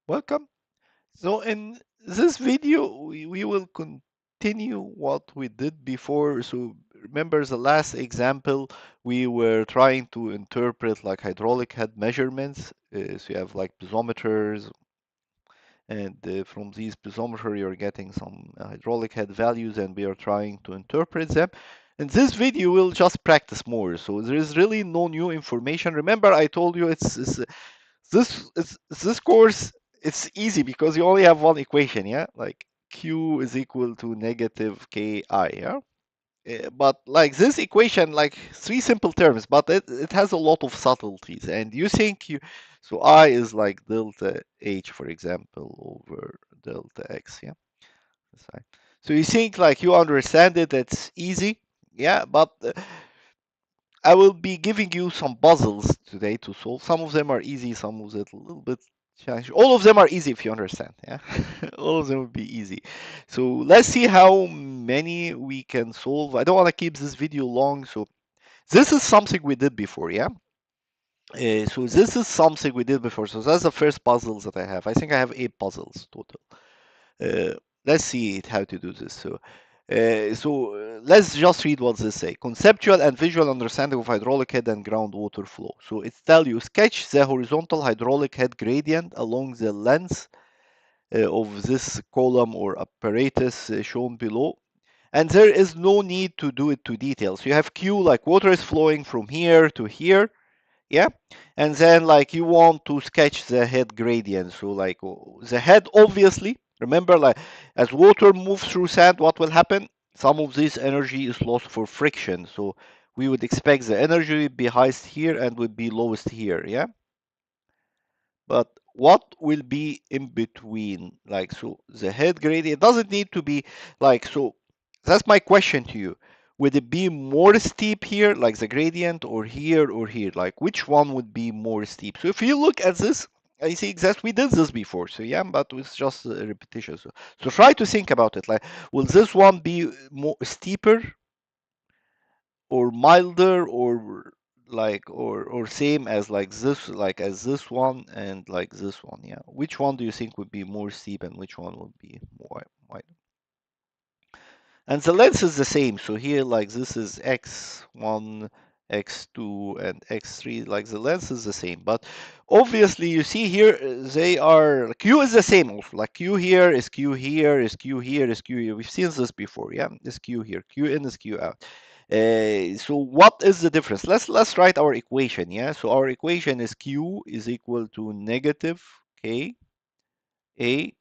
Welcome. So in this video, we will continue what we did before. So remember the last example, we were trying to interpret like hydraulic head measurements. So you have like piezometers, and from these piezometer, you're getting some hydraulic head values, and we are trying to interpret them. In this video, we'll just practice more. So there is really no new information. Remember, I told you this course, it's easy because you only have one equation, yeah? Like Q is equal to negative Ki, yeah? But like this equation, like three simple terms, but it has a lot of subtleties. And you think so I is like delta H, for example, over delta X, yeah? That's right. So you think like you understand it, it's easy, yeah? But I will be giving you some puzzles today to solve. Some of them are easy, some of it a little bit challenging. All of them are easy if you understand. Yeah, all of them will be easy. So let's see how many we can solve. I don't want to keep this video long, so this is something we did before. Yeah. So this is something we did before. So that's the first puzzles that I have. I think I have 8 puzzles total. Let's see how to do this. Let's just read what this say. Conceptual and visual understanding of hydraulic head and groundwater flow. So it tells you sketch the horizontal hydraulic head gradient along the length of this column or apparatus shown below. And there is no need to do it to detail. So you have Q, like water is flowing from here to here, yeah, and then like you want to sketch the head gradient. So like the head, obviously, remember, like as water moves through sand, what will happen? Some of this energy is lost for friction, so we would expect the energy would be highest here and would be lowest here, yeah. But what will be in between? Like, so the head gradient doesn't need to be like, so that's my question to you. Would it be more steep here, like the gradient, or here or here? Like, which one would be more steep? So if you look at this, I see exactly we did this before. So yeah, but it's just a repetition. So try to think about it. Like, will this one be more steeper or milder or like or same as like this, like as this one and like this one, yeah? Which one do you think would be more steep and which one would be more wide? And the length is the same. So here, like this is x1, x2, and x3. Like the length is the same. But obviously, you see here, they are, q is the same also. Like q here is q here is q here is q here. We've seen this before, yeah? This q here. Q in is q out. So what is the difference? Let's write our equation, yeah? So our equation is q is equal to negative k, a,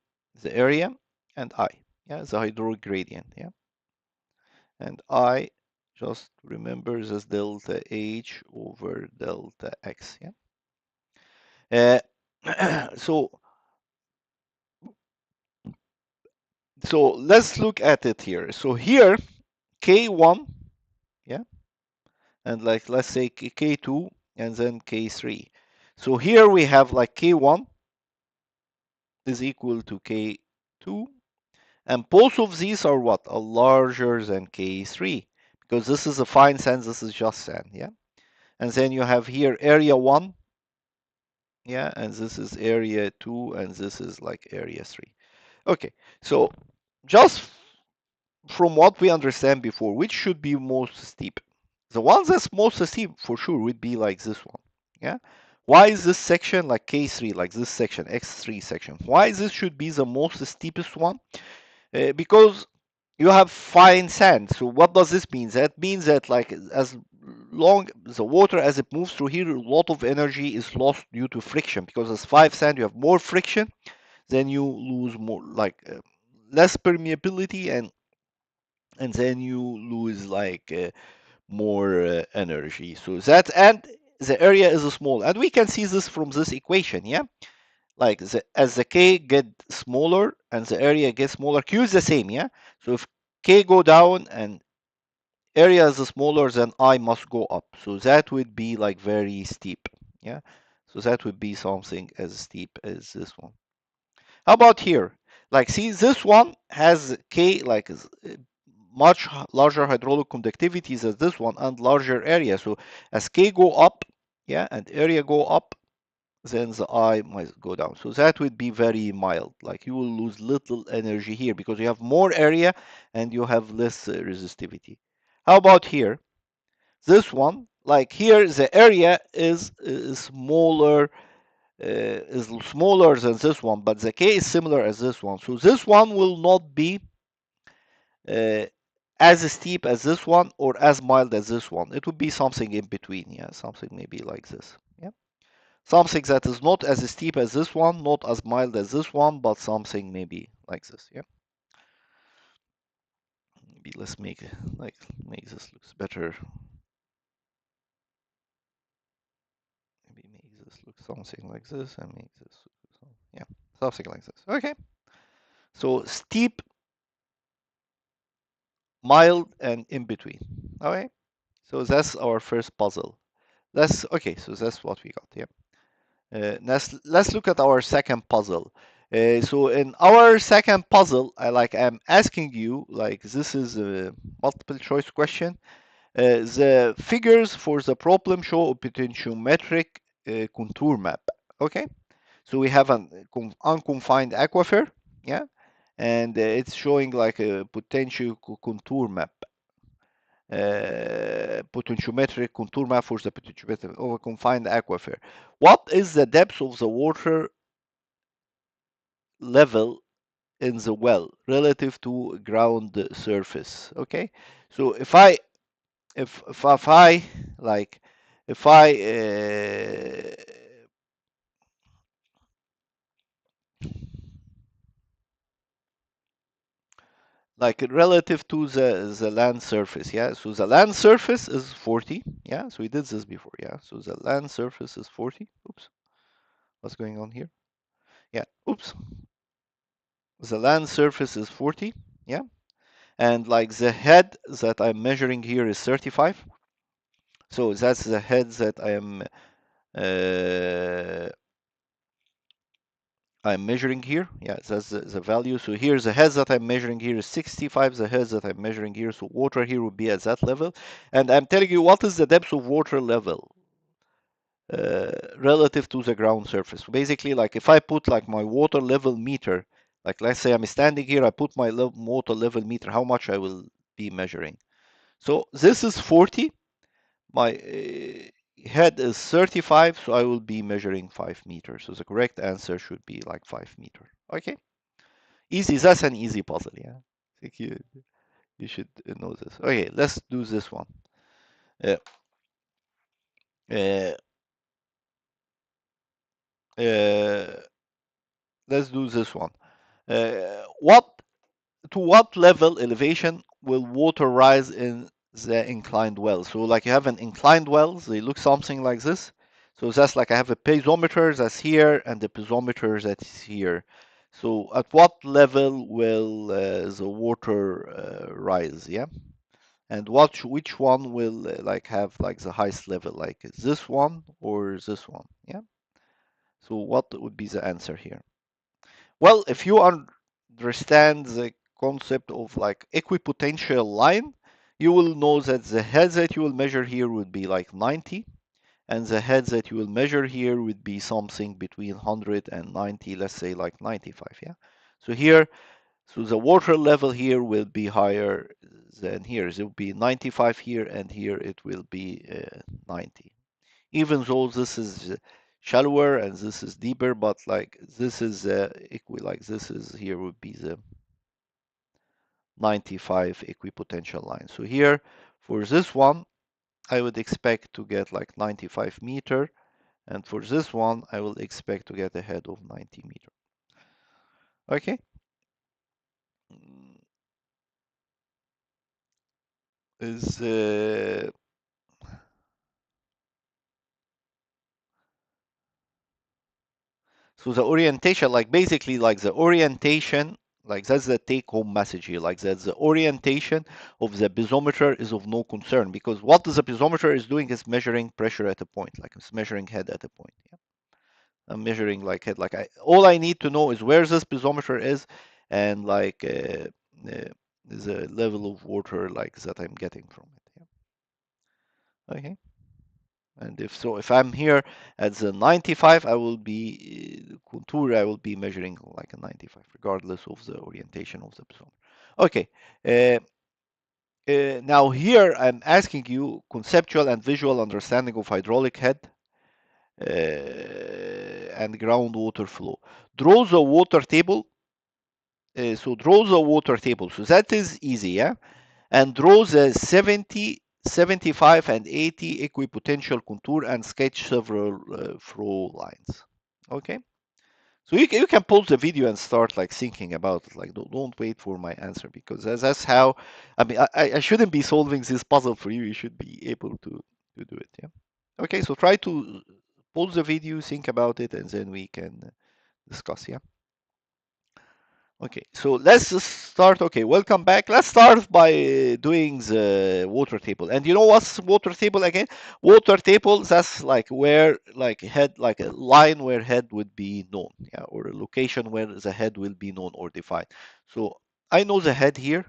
the area, and I, yeah, the hydraulic gradient, yeah? And I just remember this delta H over delta X, yeah? So let's look at it here. So here, K1, yeah? And like, let's say K2 and then K3. So here we have like K1 is equal to K2, and both of these are what? Are larger than K3, because this is a fine sand, this is just sand, yeah? And then you have here area 1, yeah, and this is area 2, and this is like area 3. Okay, so just from what we understand before, which should be most steep? The one that's most steep for sure would be like this one, yeah? Why is this section like K3, like this section, X3 section? Why this should be the most steepest one? Because you have fine sand. So what does this mean? That means that like as long the water as it moves through here, a lot of energy is lost due to friction, because as five sand you have more friction, then you lose more, like less permeability, and then you lose like more energy. So that, and the area is small, and we can see this from this equation, yeah? Like as the k get smaller and the area gets smaller, q is the same, yeah? So if k go down and area is smaller, then I must go up. So that would be like very steep, yeah? So that would be something as steep as this one. How about here? Like, see, this one has K, like much larger hydraulic conductivities as this one and larger area. So as K go up, yeah, and area go up, then the eye might go down. So that would be very mild. Like you will lose little energy here because you have more area and you have less resistivity. How about here? This one, like here, the area is smaller, than this one, but the K is similar as this one. So this one will not be uh, as steep as this one or as mild as this one. It would be something in between. Yeah, something maybe like this. Yeah. Something that is not as steep as this one, not as mild as this one, but something maybe like this. Yeah. Maybe let's make make this looks better. Maybe make this look something like this and make this yeah, something like this. Okay. So steep, mild, and in between. Okay. So that's our first puzzle. That's okay. So that's what we got. Yeah. Let's look at our second puzzle. So in our second puzzle, I'm asking you, like this is a multiple choice question. The figures for the problem show a potentiometric contour map. Okay, so we have an unconfined aquifer, yeah, and it's showing like a potential contour map. Potentiometric contour map for the potentiometric of a confined aquifer. What is the depth of the water level in the well relative to ground surface? Okay, so if I like if I like relative to the land surface, yeah, so the land surface is 40, yeah, so we did this before, yeah, so the land surface is 40. Oops, what's going on here? Yeah, oops, the land surface is 40, yeah, and like the head that I'm measuring here is 35. So that's the head that uh, I'm measuring here. Yeah, that's the value. So here's the head that I'm measuring here is 65. The head that I'm measuring here, so water here would be at that level. And I'm telling you what is the depth of water level relative to the ground surface. So basically, like if I put like my water level meter, like let's say I'm standing here, I put my water level meter, how much I will be measuring. So this is 40. My head is 35, so I will be measuring 5 meters. So the correct answer should be like 5 meters. Okay, easy. That's an easy puzzle. Yeah, I think you should know this. Okay, let's do this one. Uh, uh, uh, let's do this one. What to what level elevation will water rise in the inclined well? So like you have an inclined well, they look something like this. So that's like I have a piezometer that's here and the piezometer that's here. So at what level will the water rise? Yeah, and which one will like have like the highest level? Like this one or this one? Yeah. So what would be the answer here? Well, if you understand the concept of like equipotential line, you will know that the head that you will measure here would be like 90, and the head that you will measure here would be something between 100 and 90, let's say like 95, yeah? So here, so the water level here will be higher than here. So it will be 95 here, and here it will be 90, even though this is shallower and this is deeper, but like this is like this is here would be the 95 equipotential line. So here for this one I would expect to get like 95 meter, and for this one I will expect to get a head of 90 meter. Okay. Is So the orientation, like basically like the orientation, like that's the take home message here, like that the orientation of the piezometer is of no concern, because what the piezometer is doing is measuring pressure at a point, like it's measuring head at a point. Yeah. I'm measuring like head, like all I need to know is where this piezometer is and like the level of water like that I'm getting from it. Yeah. Okay. And if I'm here at the 95, I will be contour. I will be measuring like a 95, regardless of the orientation of the plumber. Okay. Uh, Now here I'm asking you conceptual and visual understanding of hydraulic head and groundwater flow. Draw the water table. So draw the water table. So that is easy, yeah? And draw the 70, 75, and 80 equipotential contour and sketch several flow lines. Okay? So you can pause the video and start like thinking about it. Like don't wait for my answer because that's how. I mean, I shouldn't be solving this puzzle for you. You should be able to do it. Yeah. Okay. So try to pause the video, think about it, and then we can discuss. Yeah. Okay, so let's just start. Okay, welcome back. Let's start by doing the water table. And you know what's water table again? Water table, that's like where like head, like a line where head would be known, yeah, or a location where the head will be known or defined. So I know the head here.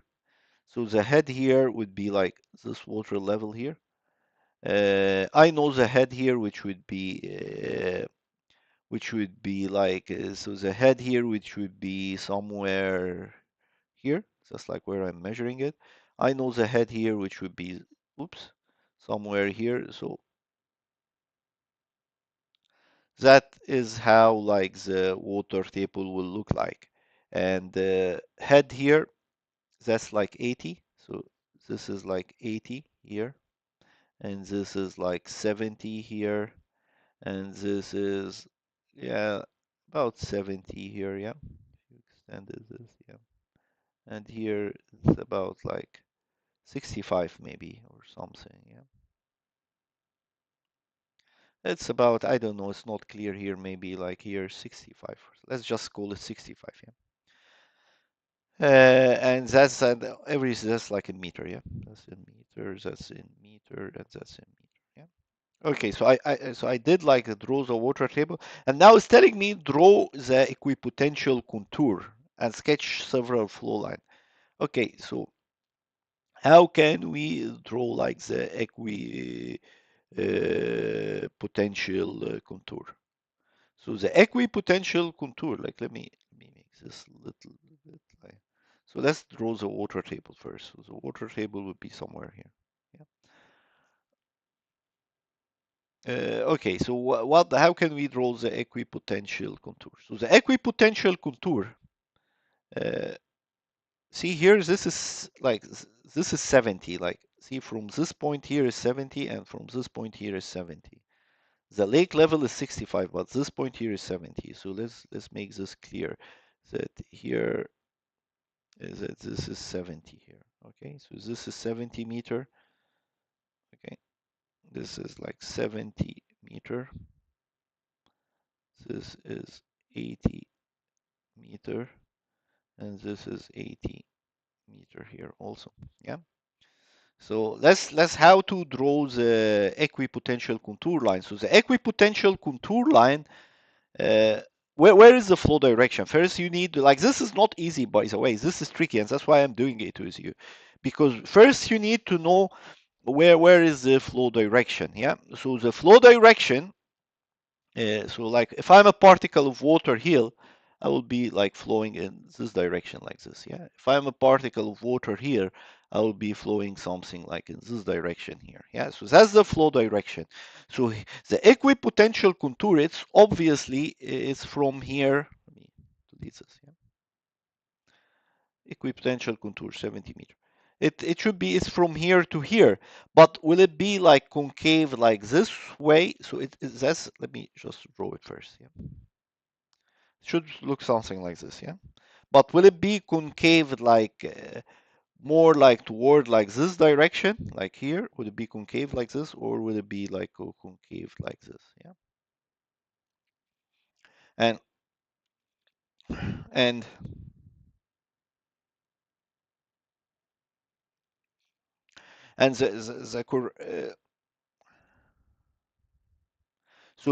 So the head here would be like this water level here. I know the head here, which would be like so the head here, which would be somewhere here, just like where I'm measuring it. I know the head here, which would be, oops, somewhere here. So that is how like the water table will look like. And the head here, that's like 80. So this is like 80 here. And this is like 70 here. And this is, yeah, about 70 here. Yeah. You extended this, yeah. And here it's about like 65 maybe or something, yeah. It's about, I don't know, it's not clear here, maybe like here 65. Let's just call it 65, yeah. And that's like in meter, yeah. That's in meter, that's in meter, and that's in meter, yeah. Okay, so I did like draw the water table, and now it's telling me draw the equipotential contour and sketch several flow line. Okay, so how can we draw like the potential contour? So the equipotential contour, like let me make this little bit like. So let's draw the water table first. So the water table would be somewhere here. Yeah. Okay, so how can we draw the equipotential contour? So the equipotential contour, uh, see here, this is 70. Like, see, from this point here is 70, and from this point here is 70. The lake level is 65, but this point here is 70. So let's make this clear that here is that this is 70 here. Okay, so this is 70 meter. Okay, this is like 70 meter. This is 80 meter, and this is 80 meter here also. Yeah. So let's how to draw the equipotential contour line. So the equipotential contour line, uh, where is the flow direction? First, you need, like, this is not easy, by the way. This is tricky, and that's why I'm doing it with you, because first you need to know where is the flow direction. Yeah. So the flow direction. So like if I'm a particle of water here, I will be like flowing in this direction like this. Yeah. If I'm a particle of water here, I will be flowing something like in this direction here. Yeah. So that's the flow direction. So the equipotential contour, it's obviously it's from here. Let me delete this. Yeah. Equipotential contour 70 meter. It should be it's from here to here, but will it be like concave like this way? So it is that's, let me just draw it first. Yeah. Should look something like this, yeah. But will it be concave like more like toward like this direction, like here? Would it be concave like this, or would it be like concave like this? Yeah. And and and so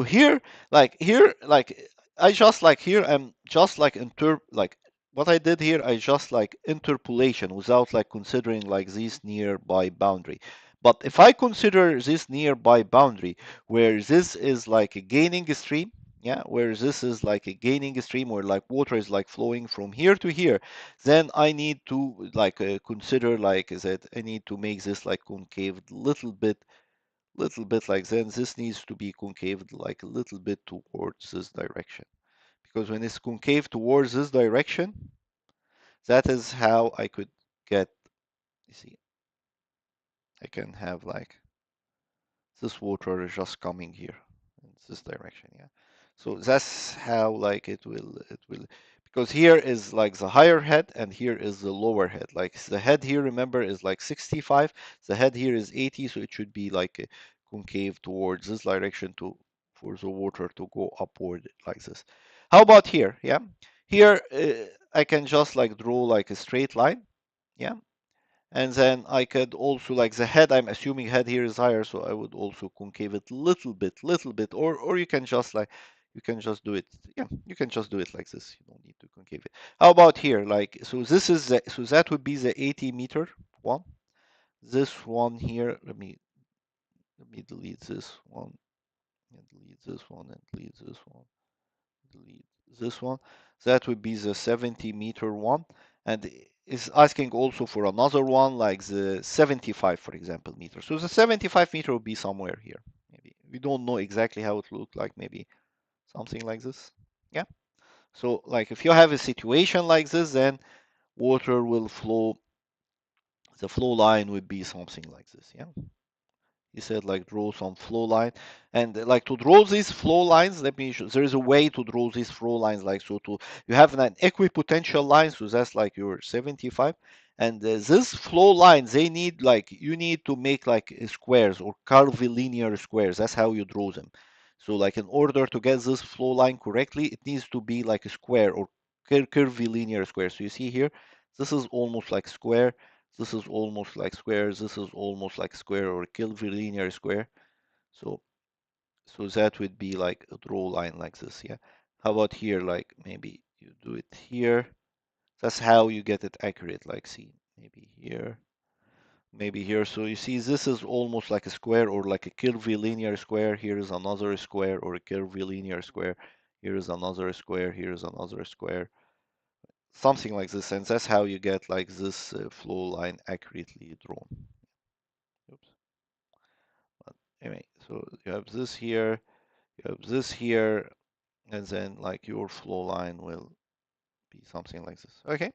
here, like I just like here, I'm just like like what I did here, I just like interpolation without like considering like these nearby boundary. But if I consider this nearby boundary where this is like a gaining stream, yeah, where this is like a gaining stream where like water is like flowing from here to here, then I need to like consider like that I need to make this like concave little bit like then this needs to be concaved like a little bit towards this direction. Because when it's concave towards this direction, that is how I could get, you see, I can have like this water is just coming here in this direction, yeah. So that's how like it will because here is like the higher head and here is the lower head. Like the head here, remember, is like 65, the head here is 80, so it should be like a concave towards this direction to for the water to go upward like this. How about here? Yeah, here I can just like draw like a straight line, yeah, and then I could also like the head, I'm assuming head here is higher, so I would also concave it little bit, or you can just like you can just do it, yeah, you can just do it like this. You don't need to concave it. How about here? Like so this is the, so that would be the 80-meter one. This one here, let me delete this one and delete this one and delete this one. Delete this one. That would be the 70-meter one. And is asking also for another one like the 75, for example, meter. So the 75-meter would be somewhere here. Maybe we don't know exactly how it looked like. Maybe something like this. Yeah. So like if you have a situation like this, then water will flow. The flow line would be something like this. Yeah. He said like draw some flow line, and like to draw these flow lines, let me show, there is a way to draw these flow lines like so. To you have an equipotential line, so that's like your 75, and this flow lines, they need like you need to make like squares or curvilinear squares. That's how you draw them. So like in order to get this flow line correctly, it needs to be like a square or curvilinear square. So you see here, this is almost like square, this is almost like square, this is almost like square or curvilinear square. So so that would be like a draw line like this, yeah. How about here? Like maybe you do it here. That's how you get it accurate. Like see, maybe here, maybe here. So you see this is almost like a square or like a curvilinear square. Here is another square or a curvilinear square. Here is another square, here is another square. Something like this, and that's how you get like this flow line accurately drawn. Oops. But anyway, so you have this here, you have this here, and then like your flow line will be something like this. Okay.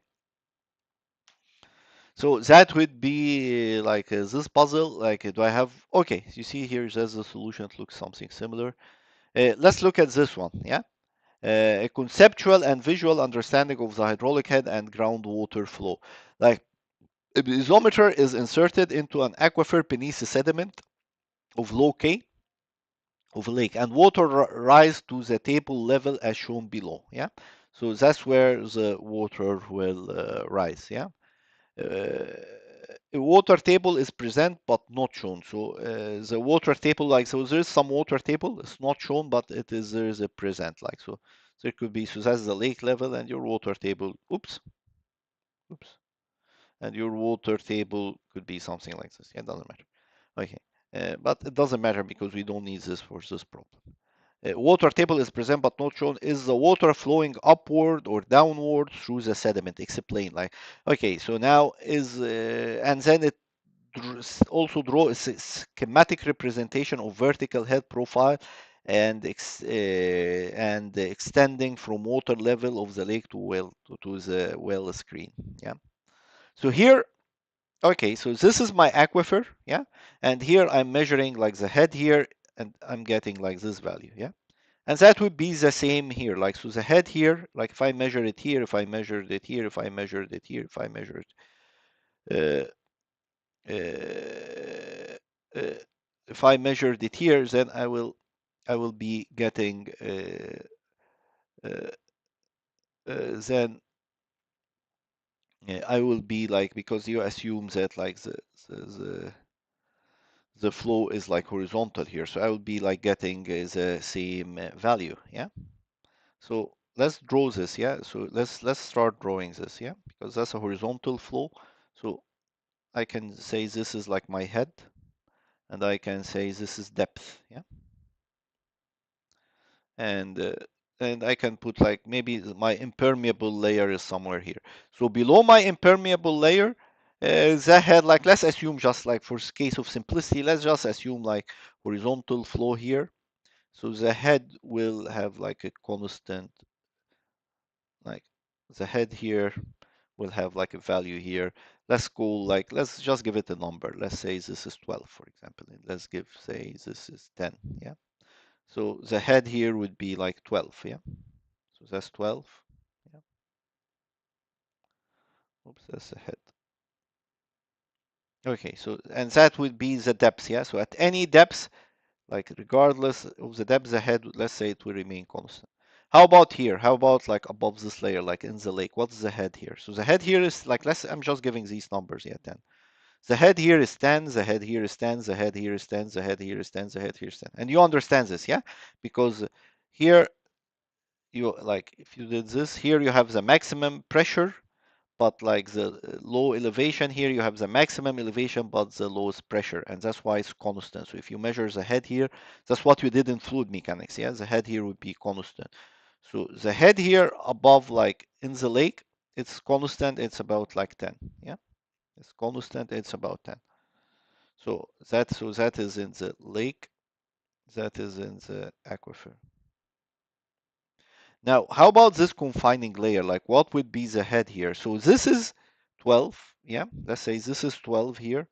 So that would be like this puzzle. Like, do I have? Okay, you see here, there's the solution. It looks something similar. Let's look at this one. Yeah. A conceptual and visual understanding of the hydraulic head and groundwater flow. Like, a piezometer is inserted into an aquifer beneath the sediment of low K of a lake, and water rise to the table level as shown below. Yeah, so that's where the water will rise. Yeah, a water table is present but not shown. So the water table, like so, there's some water table. It's not shown, but it is there is a present. Like so, there could be. So that's the lake level, and your water table. Oops, oops, and your water table could be something like this. Yeah, it doesn't matter. Okay, but it doesn't matter because we don't need this for this problem. Water table is present but not shown. Is the water flowing upward or downward through the sediment? Explain. Like, okay, so now is and then it also draw a schematic representation of vertical head profile and extending from water level of the lake to well to the well screen. Yeah. So here, okay, so this is my aquifer. Yeah, and here I'm measuring like the head here, and I'm getting like this value. Yeah. And that would be the same here. Like, so the head here, like if I measure it here, if I measured it here, if I measured it here, if I measured, uh, uh, if I measured it here, then I will be getting, uh, then I will be like, because you assume that like the, the flow is like horizontal here. So I will be like getting the same value. Yeah. So let's draw this, yeah. So let's start drawing this, yeah, because that's a horizontal flow. So I can say this is like my head. and I can say this is depth, yeah, and uh, and I can put like maybe my impermeable layer is somewhere here. So below my impermeable layer, the head, like let's assume just like for case of simplicity, let's just assume like horizontal flow here. So the head will have like a constant, like the head here will have like a value here. Let's go like, let's just give it a number. Let's say this is 12, for example. And let's give, say this is 10, yeah? So the head here would be like 12, yeah? So that's 12, yeah? Oops, that's the head. Okay, so, and that would be the depth, yeah? So at any depth, like regardless of the depth, the head, let's say it will remain constant. How about here? How about like above this layer, like in the lake? What's the head here? So the head here is like, I'm just giving these numbers, yeah, 10. The head here is 10, the head here is 10, the head here is 10, the head here is 10, the head here is 10. And you understand this, yeah? Because here, you like, if you did this, here you have the maximum pressure, but like the low elevation here, you have the maximum elevation, but the lowest pressure. And that's why it's constant. So if you measure the head here, that's what you did in fluid mechanics, yeah? The head here would be constant. So the head here above, like in the lake, it's constant, it's about like 10, yeah? It's constant, it's about 10. So that is in the lake, that is in the aquifer. Now, how about this confining layer? Like what would be the head here? So this is 12, yeah? Let's say this is 12 here,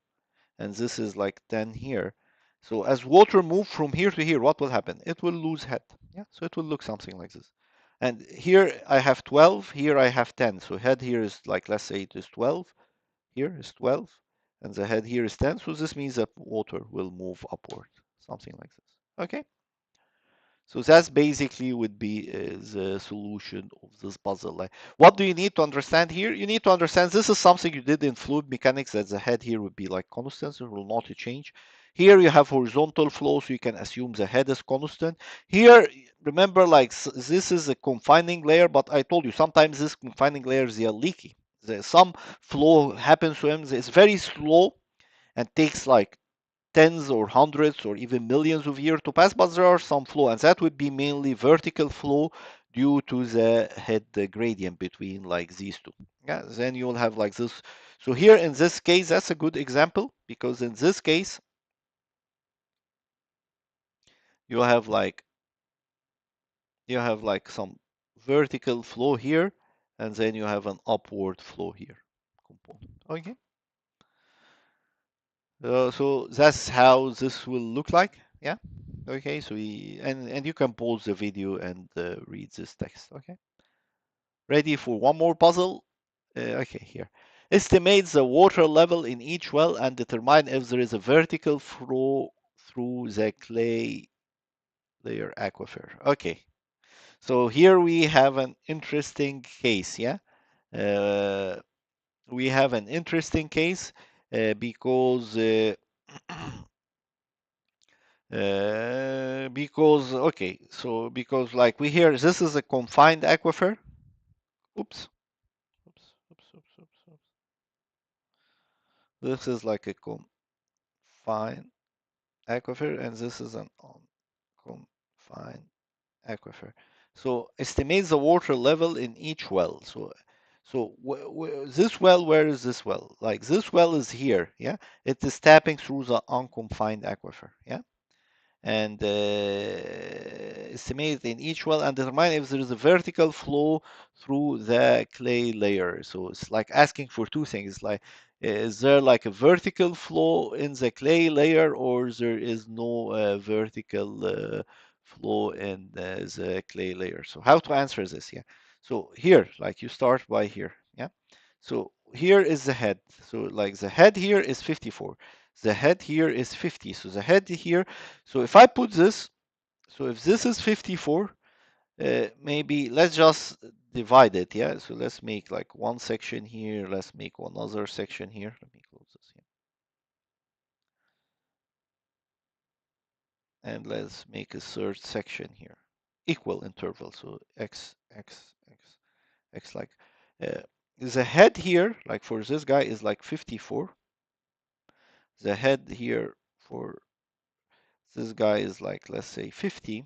and this is like 10 here. So as water moves from here to here, what will happen? It will lose head, yeah? So it will look something like this. And here I have 12, here I have 10. So head here is like, let's say it is 12, here is 12, and the head here is 10. So this means that water will move upward, something like this. Okay. So that's basically would be the solution of this puzzle. Like, what do you need to understand here? You need to understand this is something you did in fluid mechanics, that the head here would be like constant, it will not change. Here you have horizontal flow, so you can assume the head is constant. Here, remember, like this is a confining layer, but I told you sometimes this confining layers they are leaky. Some flow happens to them, it's very slow and takes like tens or hundreds or even millions of years to pass, but there are some flow, and that would be mainly vertical flow due to the head gradient between like these two. Yeah, then you'll have like this. So here in this case, that's a good example, because in this case, you have like some vertical flow here, and then you have an upward flow here component. Okay. So that's how this will look like. Yeah. Okay. So and you can pause the video and read this text. Okay. Ready for one more puzzle? Okay, here. Estimate the water level in each well and determine if there is a vertical flow through the clay layer aquifer. Okay. So here we have an interesting case. Yeah. Uh, we have an interesting case because okay, so because like we hear this is a confined aquifer. Oops, oops, oops, oops, oops, oops. This is like a confined aquifer, and this is an unconfined aquifer. So estimate the water level in each well. So this well, where is this well? Like this well is here, yeah. It is tapping through the unconfined aquifer, yeah. And estimate in each well and determine if there is a vertical flow through the clay layer. So it's like asking for two things, like is there like a vertical flow in the clay layer, or there is no vertical flow in the clay layer? So how to answer this? Yeah. So here, like you start by here. Yeah. So here is the head. So like the head here is 54. The head here is 50. So the head here. So if I put this, so if this is 54, maybe let's just divide it. Yeah. So let's make like one section here. Let's make another section here. Let me close this here. And let's make a third section here. Equal interval. So x, x, x, x, like the head here, like for this guy is like 54. The head here for This guy is like, let's say 50.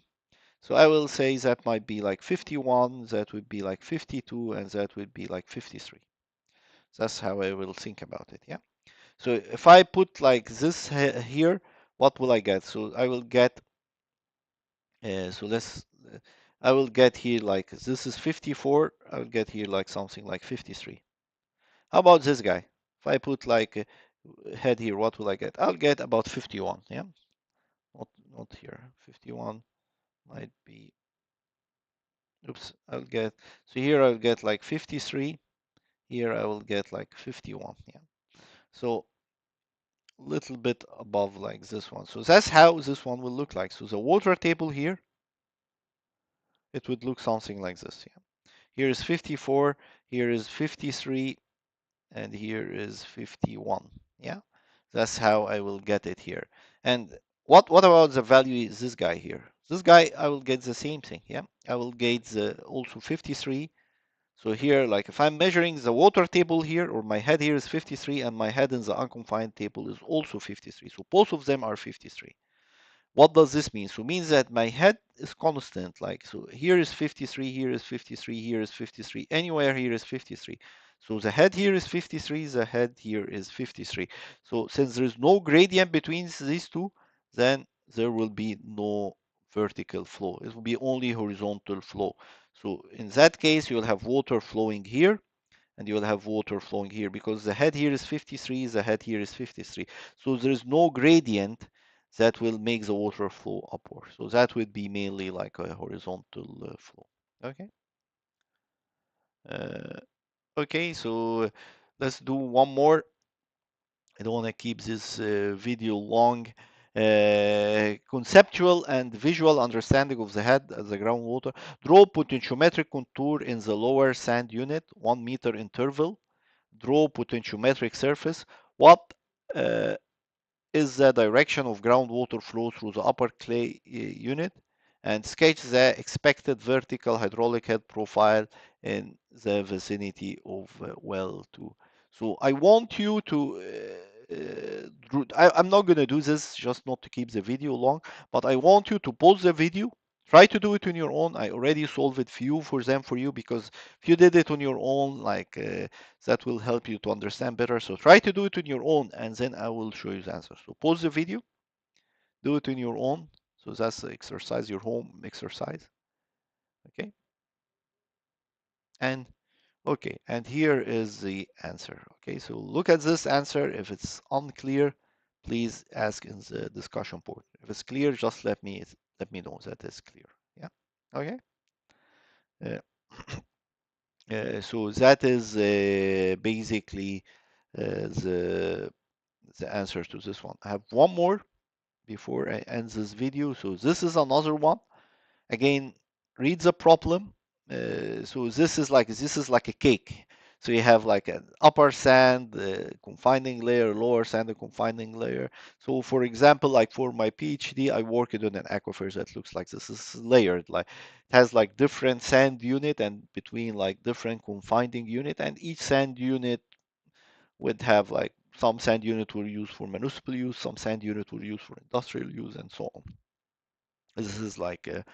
So I will say that might be like 51, that would be like 52, and that would be like 53. That's how I will think about it, yeah? So if I put like this here, what will I get? So I will get, so let's, I will get here like, this is 54, I will get here like something like 53. How about this guy? If I put like a head here, what will I get? I'll get about 51, yeah? Not here, 51 might be, oops, I'll get, so here I'll get like 53, here I will get like 51, yeah? So little bit above like this one. So that's how this one will look like. So the water table here, it would look something like this. Yeah. Here is 54, here is 53, and here is 51. Yeah. That's how I will get it here. And what about the value is this guy here? This guy, I will get the same thing. Yeah. I will get the also 53. So here, like if I'm measuring the water table here, or my head here is 53, and my head in the unconfined table is also 53. So both of them are 53. What does this mean? So it means that my head is constant. Like, so here is 53, here is 53, here is 53, anywhere here is 53. So the head here is 53, the head here is 53. So since there is no gradient between these two, then there will be no vertical flow. It will be only horizontal flow. So in that case, you'll have water flowing here, and you will have water flowing here because the head here is 53, the head here is 53. So there is no gradient that will make the water flow upward. So that would be mainly like a horizontal flow. Okay. Okay, so let's do one more. I don't want to keep this video long. Conceptual and visual understanding of the head as the groundwater. Draw potentiometric contour in the lower sand unit, 1 meter interval. Draw potentiometric surface. What uh, is the direction of groundwater flow through the upper clay unit? And sketch the expected vertical hydraulic head profile in the vicinity of well 2. So I want you to, I'm not going to do this just not to keep the video long, but I want you to pause the video. Try to do it on your own. I already solved it for you because if you did it on your own, like that will help you to understand better. So try to do it on your own, and then I will show you the answer. So pause the video, do it on your own. So that's the exercise, your home exercise. Okay. And okay, and here is the answer. Okay, so look at this answer. If it's unclear, please ask in the discussion board. If it's clear, just let me know that it's clear. Yeah. Okay. Uh, so that is basically the answer to this one. I have one more before I end this video. So this is another one. Again, read the problem. So this is like a cake. So you have like an upper sand confining layer, lower sand confining layer. So for example, like for my PhD, I worked on an aquifer that looks like this. This is layered, like it has like different sand unit and between like different confining unit, and each sand unit would have like some sand unit were used for municipal use, some sand unit were used for industrial use, and so on. This is like a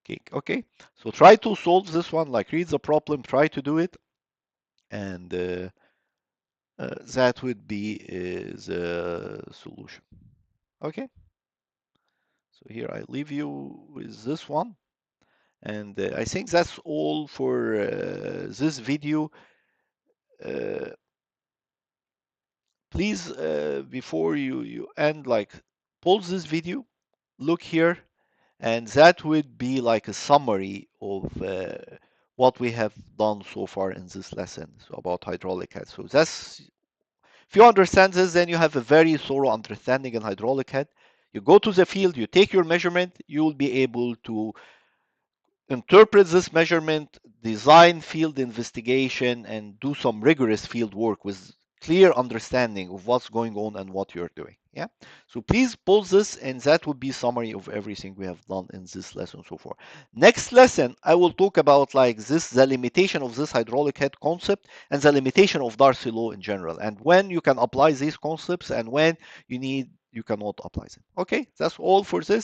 cake. Okay, so try to solve this one, like read the problem, try to do it, and that would be the solution. Okay, so here I leave you with this one, and I think that's all for this video. Uh, Please, before you end, like pause this video, look here, and that would be like a summary of what we have done so far in this lesson, so about hydraulic head. So that's, if you understand this, then you have a very thorough understanding in hydraulic head. You go to the field, you take your measurement, you will be able to interpret this measurement, design field investigation, and do some rigorous field work with clear understanding of what's going on and what you're doing. Yeah. So please pause this, and that would be summary of everything we have done in this lesson so far. Next lesson, I will talk about like this, the limitation of this hydraulic head concept and the limitation of Darcy law in general, and when you can apply these concepts and when you you cannot apply them. Okay, that's all for this.